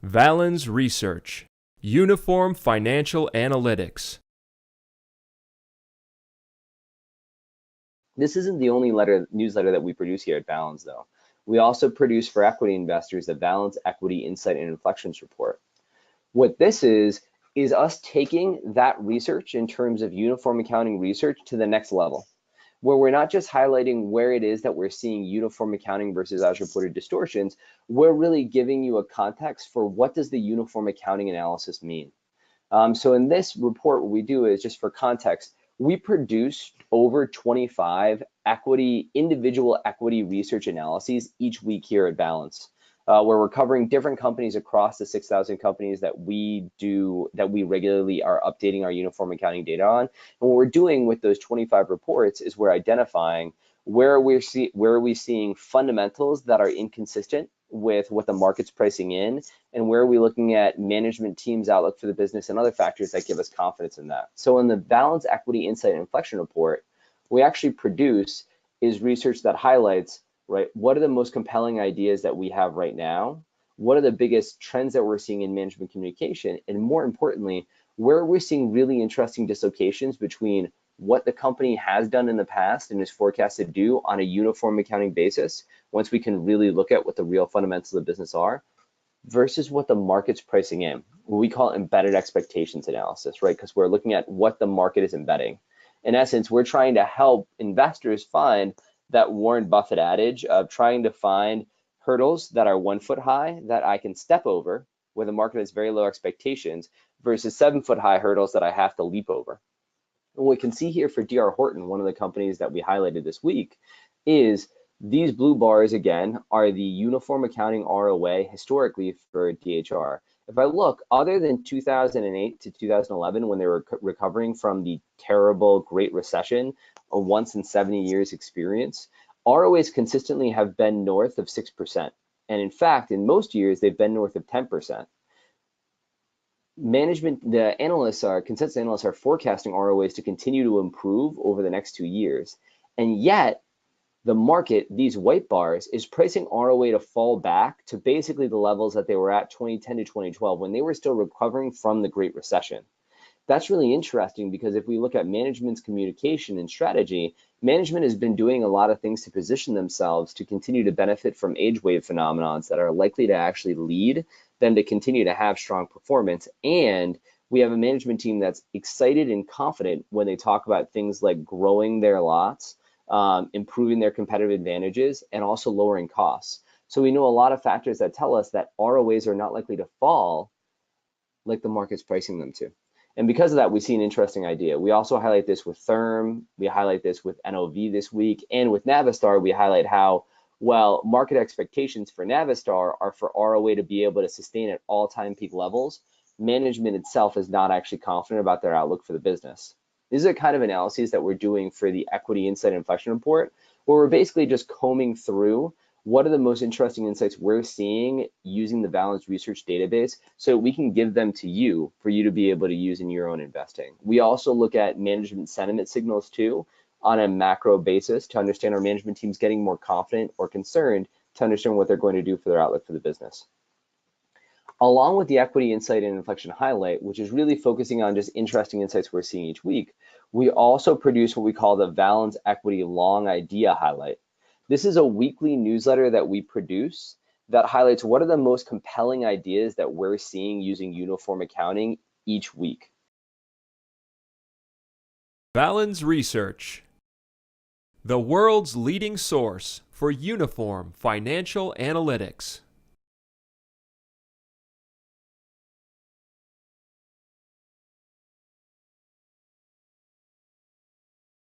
Valens Research, Uniform Financial Analytics. This isn't the only newsletter that we produce here at Valens, though. We also produce for equity investors the Valens Equity Insight and Inflections Report. What this is us taking that research in terms of uniform accounting research to the next level, where we're not just highlighting where it is that we're seeing uniform accounting versus as reported distortions, we're really giving you a context for what does the uniform accounting analysis mean. So in this report, what we do is, just for context, we produce over 25 individual equity research analyses each week here at Valens, where we're covering different companies across the 6,000 companies that we regularly are updating our uniform accounting data on. And what we're doing with those 25 reports is we're identifying where are we seeing fundamentals that are inconsistent with what the market's pricing in, and where are we looking at management team's outlook for the business and other factors that give us confidence in that. So in the Valens Equity Insight and Inflection Report, we actually produce is research that highlights, right, what are the most compelling ideas that we have right now? What are the biggest trends that we're seeing in management communication? And more importantly, where are we seeing really interesting dislocations between what the company has done in the past and is forecasted to do on a uniform accounting basis, once we can really look at what the real fundamentals of the business are, versus what the market's pricing in. What we call embedded expectations analysis, right? Because we're looking at what the market is embedding. In essence, we're trying to help investors find that Warren Buffett adage of trying to find hurdles that are 1 foot high that I can step over, where the market has very low expectations, versus 7 foot high hurdles that I have to leap over. And what we can see here for D.R. Horton, one of the companies that we highlighted this week, is these blue bars, again, are the uniform accounting ROA historically for DHR. If I look, other than 2008 to 2011, when they were recovering from the terrible Great Recession, a once in 70 years experience, ROAs consistently have been north of 6%. And in fact, in most years, they've been north of 10%. Consensus analysts are forecasting ROAs to continue to improve over the next 2 years. And yet, the market, these white bars, is pricing ROA to fall back to basically the levels that they were at 2010 to 2012, when they were still recovering from the Great Recession. That's really interesting, because if we look at management's communication and strategy, management has been doing a lot of things to position themselves to continue to benefit from age wave phenomenons that are likely to actually lead them to continue to have strong performance. And we have a management team that's excited and confident when they talk about things like growing their lots, improving their competitive advantages, and also lowering costs. So we know a lot of factors that tell us that ROAs are not likely to fall like the market's pricing them to. And because of that, we see an interesting idea. We also highlight this with Therm, we highlight this with NOV this week, and with Navistar, we highlight how, well, market expectations for Navistar are for ROA to be able to sustain at all-time peak levels. Management itself is not actually confident about their outlook for the business. These are kind of analyses that we're doing for the Equity Insight Inflection Report, where we're basically just combing through what are the most interesting insights we're seeing using the Valens Research database, so we can give them to you for you to be able to use in your own investing. We also look at management sentiment signals too, on a macro basis, to understand our management teams getting more confident or concerned to understand what they're going to do for their outlook for the business. Along with the Equity Insight and Inflection Highlight, which is really focusing on just interesting insights we're seeing each week, we also produce what we call the Valens Equity Long Idea Highlight. This is a weekly newsletter that we produce that highlights what are the most compelling ideas that we're seeing using uniform accounting each week. Valens Research, the world's leading source for uniform financial analytics.